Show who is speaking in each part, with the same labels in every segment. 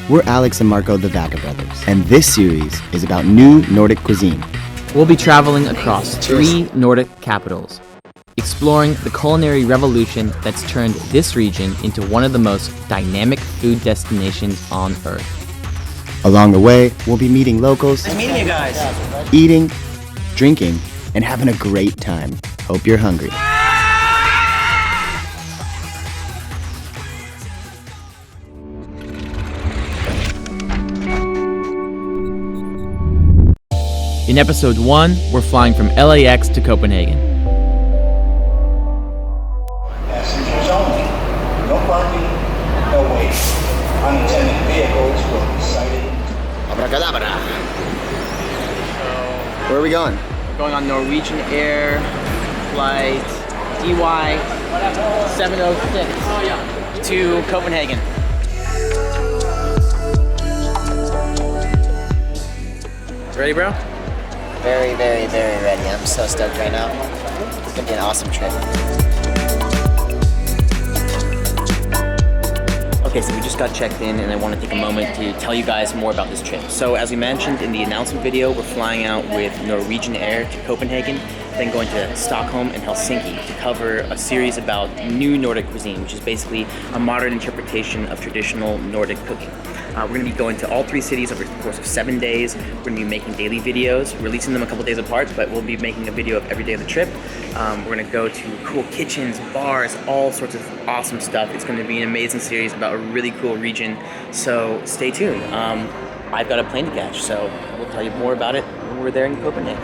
Speaker 1: We're Alex and Marco, the Vaca brothers, and this series is about new Nordic cuisine.
Speaker 2: We'll be traveling across 3 Nordic capitals, exploring the culinary revolution that's turned this region into one of the most dynamic food destinations on Earth.
Speaker 1: Along the way, we'll be meeting locals,
Speaker 3: Nice meeting you guys.
Speaker 1: eating, drinking, and having a great time. Hope you're hungry.
Speaker 2: In episode 1, we're flying from LAX to Copenhagen.
Speaker 4: Passengers only. No parking, no waiting. Unattended vehicles will be cited.
Speaker 1: Abracadabra. Where are we going?
Speaker 2: We're going on Norwegian Air flight DY 706 to Copenhagen. Ready, bro?
Speaker 3: Very, very, very ready. I'm so stoked right now. It's gonna be an awesome trip.
Speaker 2: Okay, so we just got checked in and I want to take a moment to tell you guys more about this trip. So as we mentioned in the announcement video, we're flying out with Norwegian Air to Copenhagen, then going to Stockholm and Helsinki to cover a series about new Nordic cuisine, which is basically a modern interpretation of traditional Nordic cooking. We're going to be going to all 3 cities over the course of 7 days. We're going to be making daily videos, releasing them a couple days apart, but we'll be making a video of every day of the trip. We're going to go to cool kitchens, bars, all sorts of awesome stuff. It's going to be an amazing series about a really cool region, so stay tuned. I've got a plane to catch, so we'll tell you more about it when we're there in Copenhagen.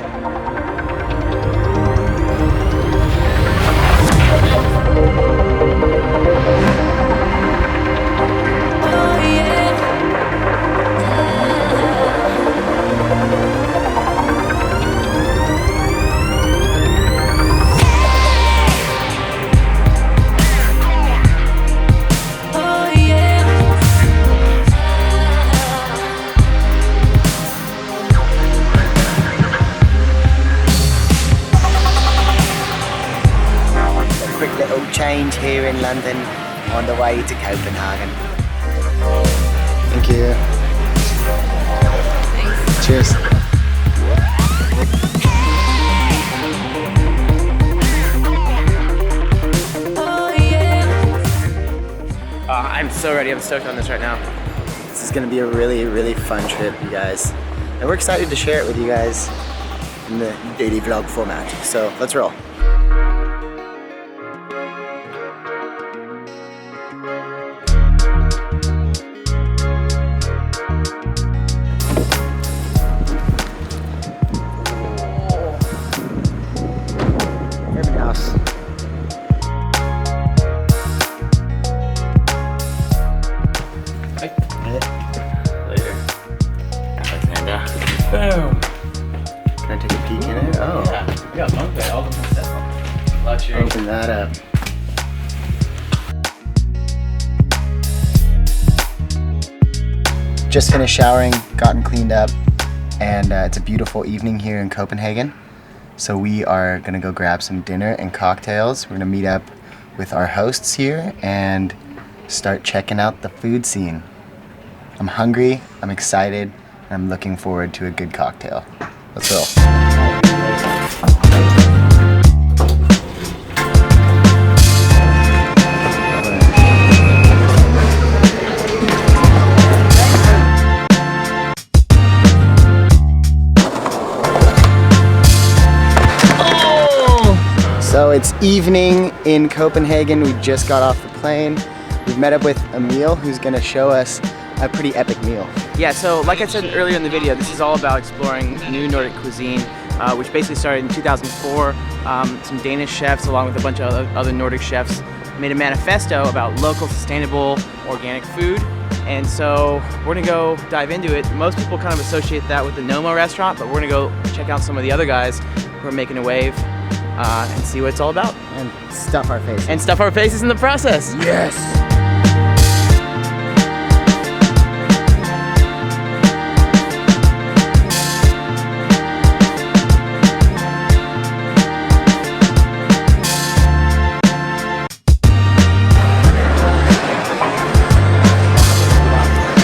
Speaker 3: Quick little change here in London on the way to Copenhagen.
Speaker 1: Thank you. Cheers.
Speaker 2: I'm so ready. I'm stoked on this right now.
Speaker 3: This is gonna be a really, really fun trip, you guys. And we're excited to share it with you guys in the daily vlog format. So let's roll. Urban house.
Speaker 2: Later. Alexander. Boom.
Speaker 3: Can I take a peek in it? Oh.
Speaker 2: Yeah, we got bunk bed, all the stuff. Luxury.
Speaker 3: Open that up. Just finished showering, gotten cleaned up, and it's a beautiful evening here in Copenhagen. So we are gonna go grab some dinner and cocktails. We're gonna meet up with our hosts here and start checking out the food scene. I'm hungry, I'm excited, and I'm looking forward to a good cocktail. Let's roll. So it's evening in Copenhagen. We just got off the plane. We've met up with Emil, who's gonna show us a pretty epic meal.
Speaker 2: Yeah, so like I said earlier in the video, this is all about exploring new Nordic cuisine, which basically started in 2004. Some Danish chefs, along with a bunch of other Nordic chefs, made a manifesto about local, sustainable, organic food. And so we're gonna go dive into it. Most people kind of associate that with the Noma restaurant, but we're gonna go check out some of the other guys who are making a wave and see what it's all about.
Speaker 3: And stuff our faces.
Speaker 2: And stuff our faces in the process.
Speaker 3: Yes!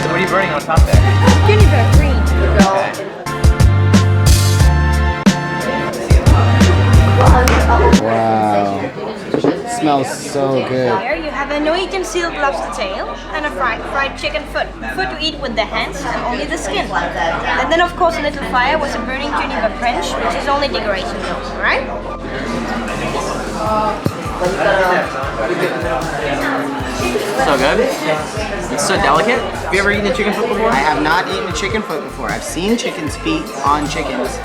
Speaker 2: What are you burning? green on top there?
Speaker 5: Juniper green.
Speaker 3: Wow. Smells so good.
Speaker 5: Here you have a Norwegian sealed lobster tail and a fried chicken foot. Foot you eat with the hands and only the skin. And then of course a little fire with a burning juniper branch, which is only decoration, right?
Speaker 2: So good. It's so delicate. Have you ever eaten a chicken foot before?
Speaker 3: I have not eaten a chicken foot before. I've seen chicken's feet on chickens,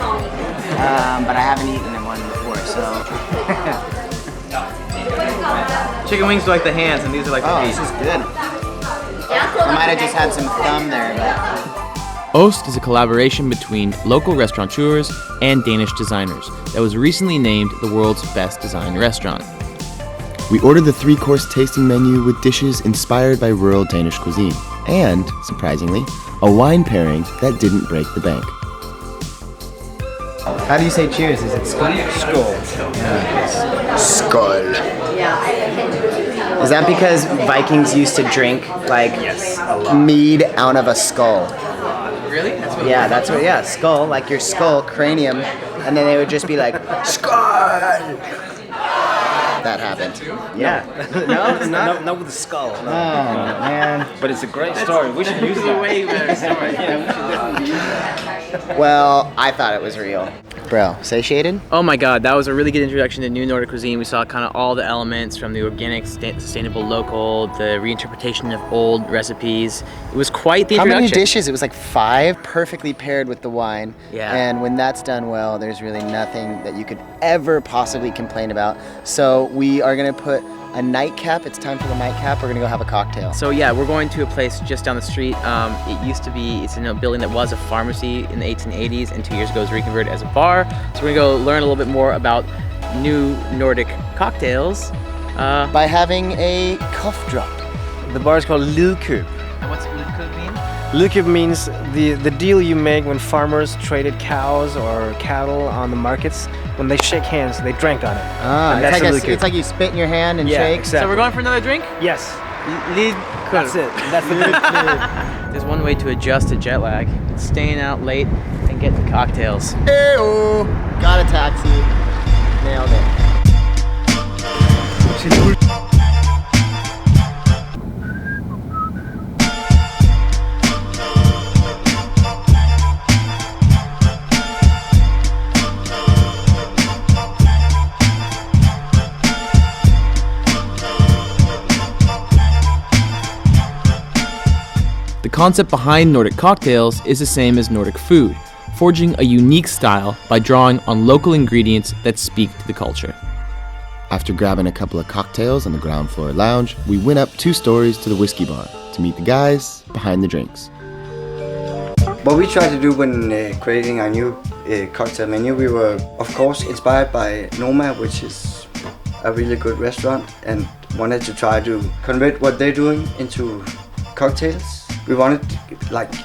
Speaker 3: but I haven't eaten one before, so.
Speaker 2: Chicken wings are like the hands, and these are like the
Speaker 3: Oh,
Speaker 2: feet.
Speaker 3: this is good. I might have just had some thumb there, but.
Speaker 6: Ost is a collaboration between local restaurateurs and Danish designers that was recently named the world's best designed restaurant.
Speaker 1: We ordered the 3-course tasting menu with dishes inspired by rural Danish cuisine, and, surprisingly, a wine pairing that didn't break the bank.
Speaker 3: How do you say cheers? Is it skål?
Speaker 7: Skål.
Speaker 3: Skål. Is that because Vikings used to drink like mead out of a skull?
Speaker 2: Really? That's what
Speaker 3: Yeah, that's what. Yeah, skull, like your skull, cranium, and then they would just be like skål. That happened. Yeah. No, it's not.
Speaker 7: Not with the skull.
Speaker 3: Oh man.
Speaker 7: But it's a great story. We should use that.
Speaker 2: way better story.
Speaker 3: Well, I thought it was real. Bro, satiated?
Speaker 2: Oh my god, that was a really good introduction to new Nordic cuisine. We saw kind of all the elements from the organic, sustainable, local, the reinterpretation of old recipes. It was quite the
Speaker 3: How
Speaker 2: introduction.
Speaker 3: many dishes? It was like 5, perfectly paired with the wine.
Speaker 2: Yeah.
Speaker 3: And when that's done well, there's really nothing that you could ever possibly complain about. So we are gonna put a nightcap. It's time for the nightcap. We're gonna go have a cocktail.
Speaker 2: So yeah, we're going to a place just down the street. It used to be, it's in a building that was a pharmacy in the 1880s, and 2 years ago was reconverted as a bar. So we're gonna go learn a little bit more about new Nordic cocktails.
Speaker 3: By having a cough drop.
Speaker 7: The bar is called Lidkøb.
Speaker 2: What's Lidkøb mean?
Speaker 7: Lidkøb means the deal you make when farmers traded cows or cattle on the markets. When they shake hands, they drank on it.
Speaker 3: Ah,
Speaker 7: And
Speaker 3: it's
Speaker 7: that's
Speaker 3: like,
Speaker 7: the Lidkøb.
Speaker 3: it's like you spit in your hand and
Speaker 7: Yeah,
Speaker 3: shake.
Speaker 7: exactly.
Speaker 2: So we're going for another drink?
Speaker 7: Yes,
Speaker 2: Lidkøb.
Speaker 7: that's it. That's the Lidkøb.
Speaker 2: There's one way to adjust to jet lag. It's staying out late and get the cocktails.
Speaker 3: Ew, got a taxi. Nailed it.
Speaker 6: The concept behind Nordic cocktails is the same as Nordic food, forging a unique style by drawing on local ingredients that speak to the culture.
Speaker 1: After grabbing a couple of cocktails on the ground floor lounge, we went up 2 stories to the whiskey bar to meet the guys behind the drinks.
Speaker 8: What we tried to do when creating our new cocktail menu, we were of course inspired by Noma, which is a really good restaurant, and wanted to try to convert what they're doing into cocktails. We wanted like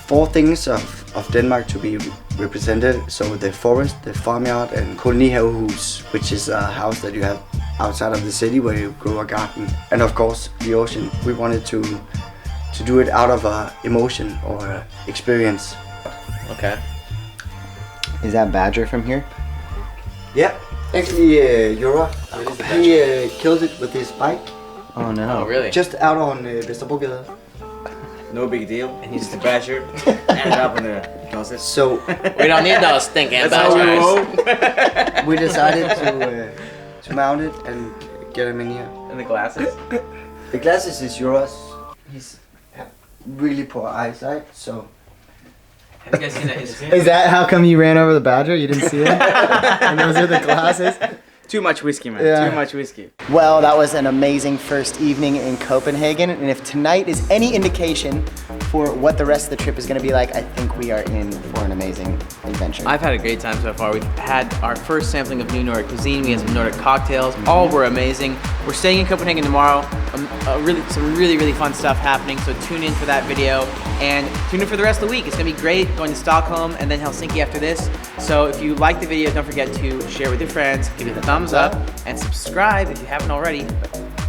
Speaker 8: 4 things of Denmark to be represented. So the forest, the farmyard, and kolonihavehus, which is a house that you have outside of the city where you grow a garden. And of course the ocean. We wanted to do it out of a emotion or a experience.
Speaker 2: Okay.
Speaker 3: Is that Badger from here?
Speaker 8: Yeah, actually Jura, he killed it with his bike.
Speaker 3: Oh no.
Speaker 2: Oh, really?
Speaker 8: Just out on Vesterbrogade.
Speaker 7: No big deal. And he's the badger. Ended up in the closet.
Speaker 8: So
Speaker 2: We don't need those stinking badgers.
Speaker 8: we decided to mount it and get him in here.
Speaker 2: And the glasses?
Speaker 8: The glasses is yours. He's really poor eyesight, so
Speaker 2: Have you guys seen that?
Speaker 3: Is that how come you ran over the Badger? You didn't see it? And those are the glasses?
Speaker 2: Too much whiskey, man.
Speaker 3: Yeah.
Speaker 2: Too much whiskey.
Speaker 3: Well, that was an amazing first evening in Copenhagen, and if tonight is any indication for what the rest of the trip is going to be like, I think we are in for an amazing adventure.
Speaker 2: I've had a great time so far. We've had our first sampling of new Nordic cuisine. We had some Nordic cocktails. All were amazing. We're staying in Copenhagen tomorrow. Some really fun stuff happening. So tune in for that video and tune in for the rest of the week. It's gonna be great. Going to Stockholm and then Helsinki after this. So if you like the video, don't forget to share with your friends, give it a thumbs up, and subscribe if you haven't already.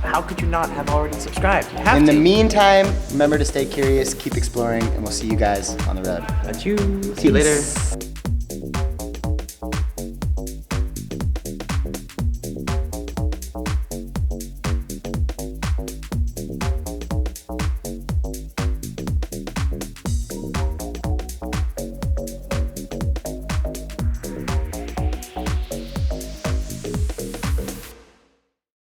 Speaker 6: how could you not have already subscribed? You have
Speaker 3: In
Speaker 6: to.
Speaker 3: the meantime, remember to stay curious, keep exploring, and we'll see you guys on the road.
Speaker 6: Adieu. See you later.